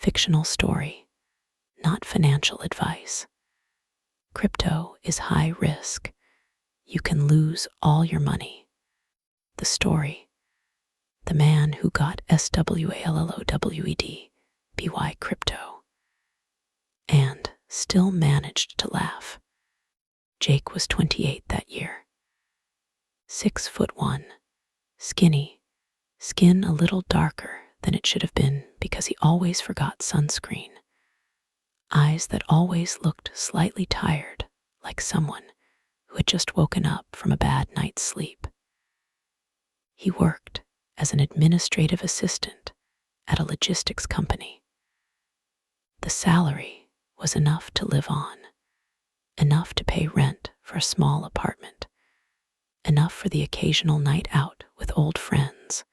fictional story, not financial advice. Crypto is high risk. You can lose all your money. The story: the man who got SWALLOWED BY crypto and still managed to laugh. Jake was 28 that year. 6'1", skinny, skin a little darker than it should have been because he always forgot sunscreen. Eyes that always looked slightly tired, like someone who had just woken up from a bad night's sleep. He worked as an administrative assistant at a logistics company. The salary was enough to live on, enough to pay rent for a small apartment, enough for the occasional night out with old friends,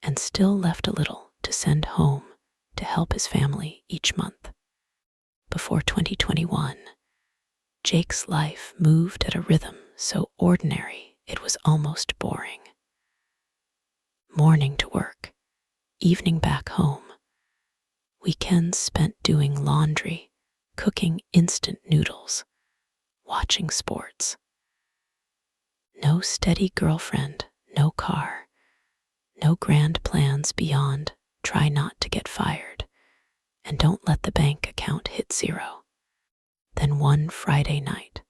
and still left a little to send home to help his family each month. Before 2021, Jake's life moved at a rhythm so ordinary it was almost boring. Morning to work, evening back home. Weekends spent doing laundry, cooking instant noodles, watching sports. No steady girlfriend, no car, no grand plans beyond try not to get fired and don't let the bank account hit zero. Then one Friday night,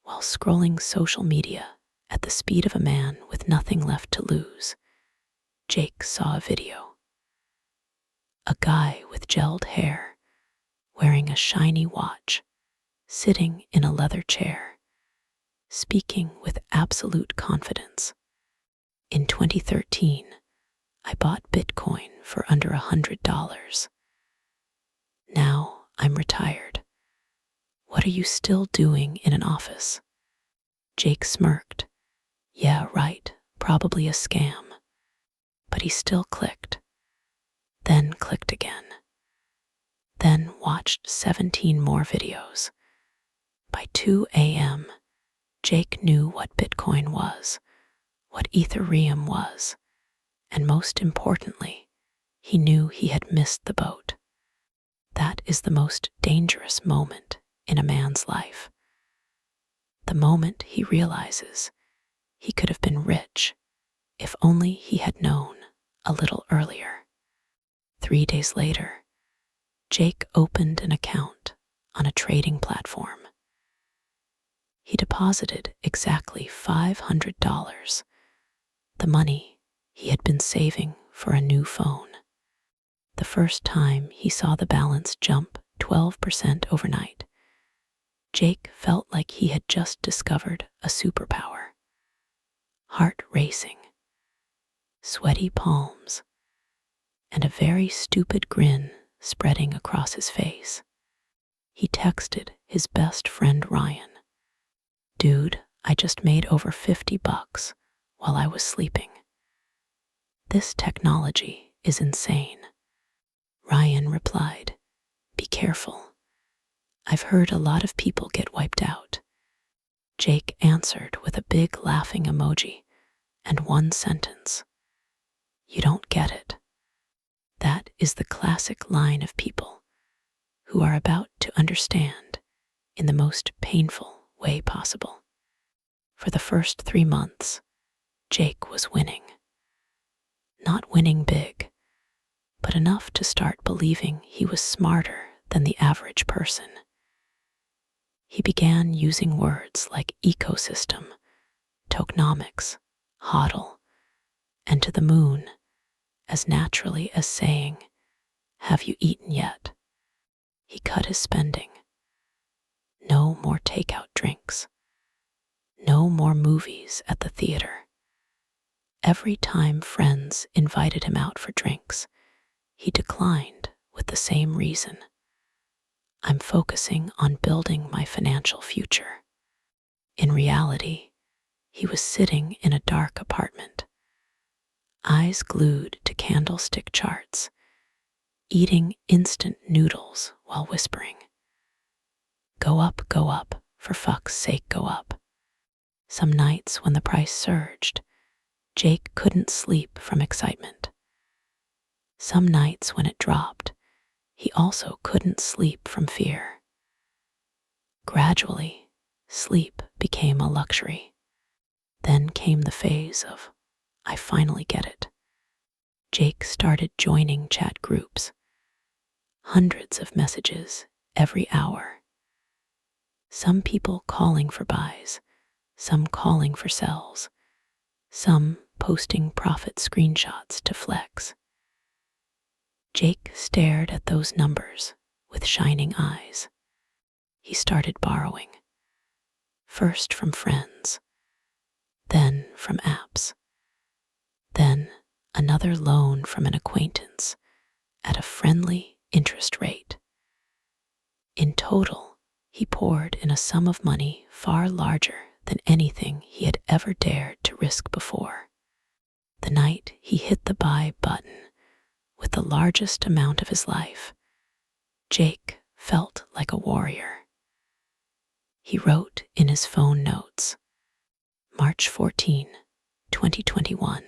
while scrolling social media at the speed of a man with nothing left to lose, Jake saw a video. A guy with gelled hair, wearing a shiny watch, sitting in a leather chair, speaking with absolute confidence. In 2013, I bought Bitcoin for under $100. Now I'm retired. What are you still doing in an office? Jake smirked. Yeah, right, probably a scam. But he still clicked. Then clicked again. Then watched 17 more videos. By 2 a.m., Jake knew what Bitcoin was, what Ethereum was, and most importantly, he knew he had missed the boat. That is the most dangerous moment in a man's life. The moment he realizes he could have been rich if only he had known a little earlier. 3 days later, Jake opened an account on a trading platform. He deposited exactly $500, the money he had been saving for a new phone. The first time he saw the balance jump 12% overnight, Jake felt like he had just discovered a superpower. Heart racing, sweaty palms, and a very stupid grin spreading across his face. He texted his best friend Ryan, "Dude, I just made over $50 while I was sleeping. This technology is insane." Ryan replied, "Be careful. I've heard a lot of people get wiped out." Jake answered with a big laughing emoji and one sentence, "You don't get it." That is the classic line of people who are about to understand in the most painful way possible. For the first 3 months, Jake was winning. Not winning big, but enough to start believing he was smarter than the average person. He began using words like ecosystem, tokenomics, hodl, and to the moon as naturally as saying, "Have you eaten yet?" He cut his spending. No more takeout drinks. No more movies at the theater. Every time friends invited him out for drinks, he declined with the same reason. "I'm focusing on building my financial future." In reality, he was sitting in a dark apartment, eyes glued to candlestick charts, eating instant noodles while whispering, go up, for fuck's sake, go up." Some nights when the price surged, Jake couldn't sleep from excitement. Some nights when it dropped, He also couldn't sleep from fear. Gradually, sleep became a luxury. Then came the phase of, I finally get it. Jake started joining chat groups, hundreds of messages every hour. Some people calling for buys, some calling for sells, some posting profit screenshots to flex. Jake stared at those numbers with shining eyes. He started borrowing, first from friends, then from apps, then another loan from an acquaintance at a friendly interest rate. In total, he poured in a sum of money far larger than anything he had ever dared to risk before. The night he hit the buy button with the largest amount of his life, Jake felt like a warrior. He wrote in his phone notes, March 14, 2021,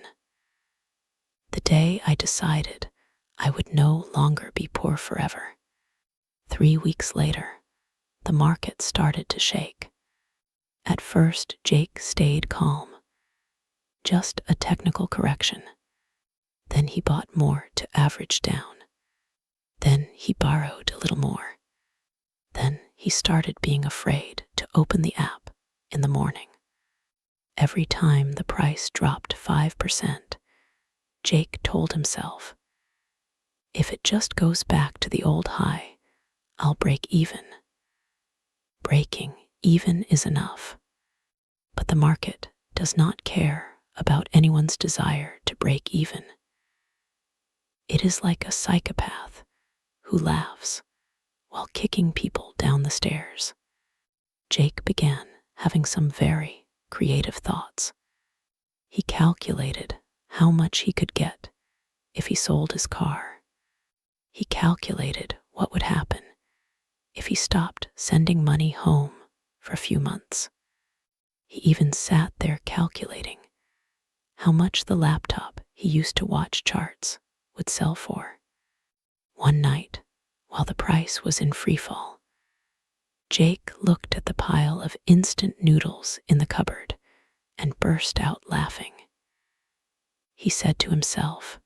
the day I decided I would no longer be poor forever. 3 weeks later, the market started to shake. At first, Jake stayed calm. Just a technical correction. Then he bought more to average down. Then he borrowed a little more. Then he started being afraid to open the app in the morning. Every time the price dropped 5%, Jake told himself, if it just goes back to the old high, I'll break even. Breaking even is enough. But the market does not care about anyone's desire to break even. It is like a psychopath who laughs while kicking people down the stairs. Jake began having some very creative thoughts. He calculated how much he could get if he sold his car. He calculated what would happen if he stopped sending money home for a few months. He even sat there calculating how much the laptop he used to watch charts would sell for. One night, while the price was in freefall, Jake looked at the pile of instant noodles in the cupboard and burst out laughing. He said to himself,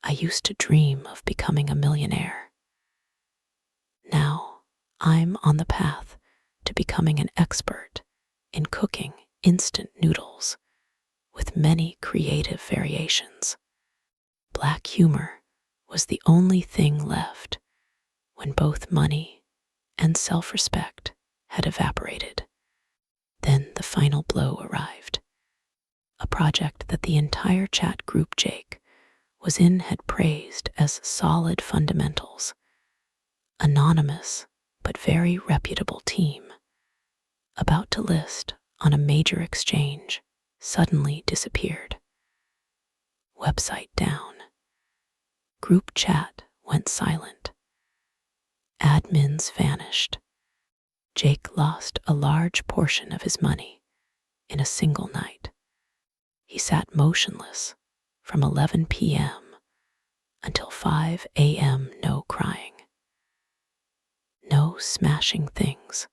I used to dream of becoming a millionaire. Now I'm on the path to becoming an expert in cooking instant noodles with many creative variations. Black humor was the only thing left when both money and self-respect had evaporated. Then the final blow arrived. A project that the entire chat group Jake was in had praised as solid fundamentals. Anonymous but very reputable team, about to list on a major exchange, suddenly disappeared. Website down. Group chat went silent. Admins vanished. Jake lost a large portion of his money in a single night. He sat motionless from 11 p.m. until 5 a.m. No crying. No smashing things.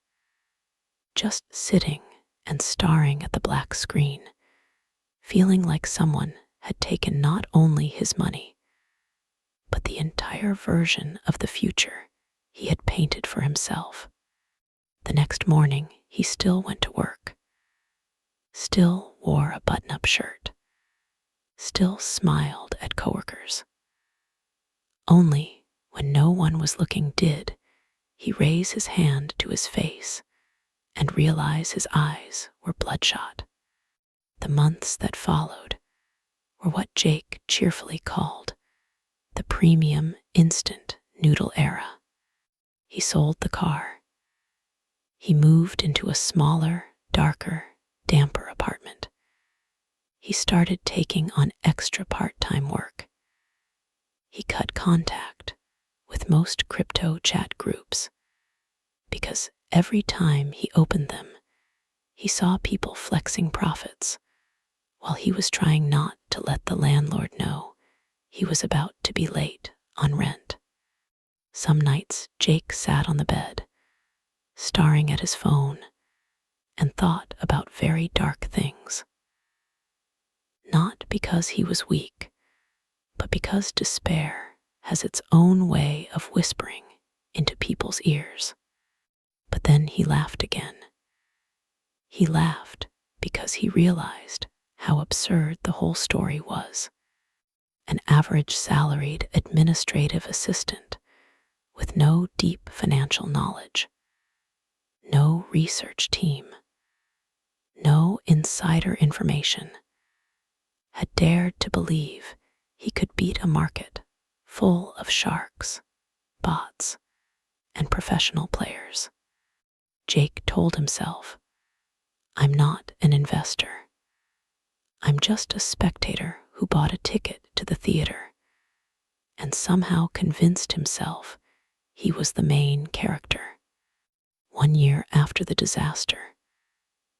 Just sitting and staring at the black screen, feeling like someone had taken not only his money, but the entire version of the future he had painted for himself. The next morning, he still went to work, still wore a button-up shirt, still smiled at coworkers. Only when no one was looking did he raise his hand to his face and realize his eyes were bloodshot. The months that followed were what Jake cheerfully called the premium instant noodle era. He sold the car. He moved into a smaller, darker, damper apartment. He started taking on extra part-time work. He cut contact with most crypto chat groups because every time he opened them, he saw people flexing profits while he was trying not to let the landlord know he was about to be late on rent. Some nights Jake sat on the bed, staring at his phone, and thought about very dark things. Not because he was weak, but because despair has its own way of whispering into people's ears. But then he laughed again. He laughed because he realized how absurd the whole story was. An average salaried administrative assistant with no deep financial knowledge, no research team, no insider information, had dared to believe he could beat a market full of sharks, bots, and professional players. Jake told himself, "I'm not an investor. I'm just a spectator who bought a ticket to the theater," and somehow convinced himself he was the main character. 1 year after the disaster,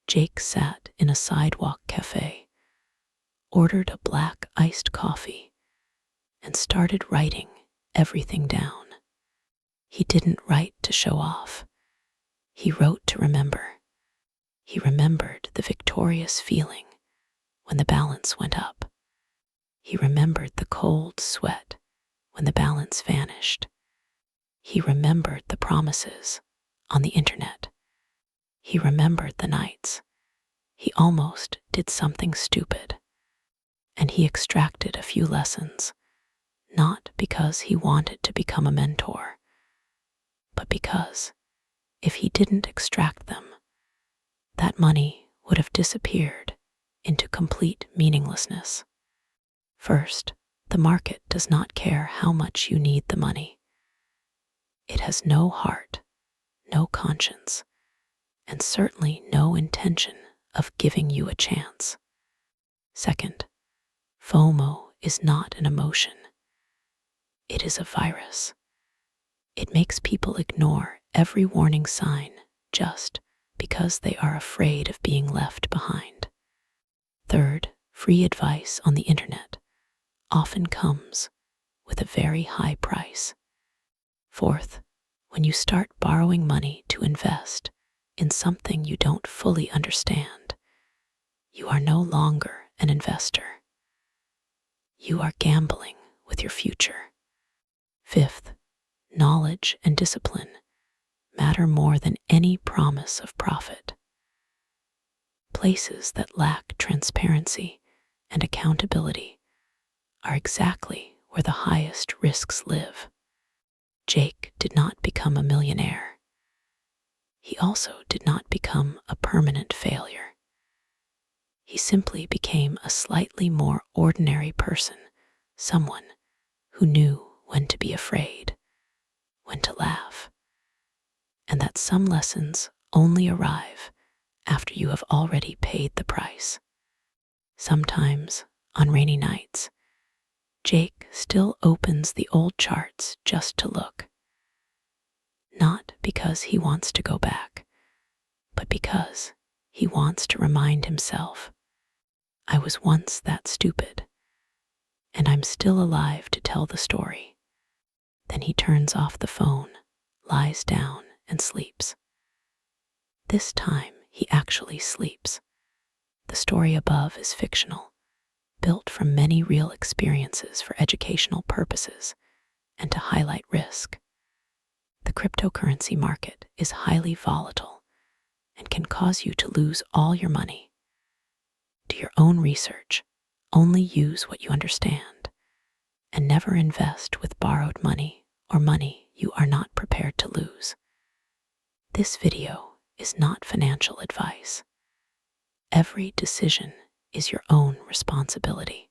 Jake sat in a sidewalk cafe, ordered a black iced coffee, and started writing everything down. He didn't write to show off. He wrote to remember. He remembered the victorious feeling when the balance went up. He remembered the cold sweat when the balance vanished. He remembered the promises on the internet. He remembered the nights he almost did something stupid. And he extracted a few lessons, not because he wanted to become a mentor, but because if he didn't extract them, that money would have disappeared into complete meaninglessness. First, the market does not care how much you need the money. It has no heart, no conscience, and certainly no intention of giving you a chance. Second, FOMO is not an emotion. It is a virus. It makes people ignore every warning sign just because they are afraid of being left behind. Third, free advice on the internet often comes with a very high price. Fourth, when you start borrowing money to invest in something you don't fully understand, you are no longer an investor. You are gambling with your future. Fifth, knowledge and discipline matter more than any promise of profit. Places that lack transparency and accountability are exactly where the highest risks live. Jake did not become a millionaire. He also did not become a permanent failure. He simply became a slightly more ordinary person, someone who knew when to be afraid, when to laugh, and that some lessons only arrive after you have already paid the price. Sometimes, on rainy nights, Jake still opens the old charts just to look. Not because he wants to go back, but because he wants to remind himself, "I was once that stupid, and I'm still alive to tell the story." Then he turns off the phone, lies down, and sleeps. This time he actually sleeps. The story above is fictional, built from many real experiences for educational purposes and to highlight risk. The cryptocurrency market is highly volatile and can cause you to lose all your money. Do your own research, only use what you understand, and never invest with borrowed money or money you are not prepared to lose. This video is not financial advice. Every decision is your own responsibility.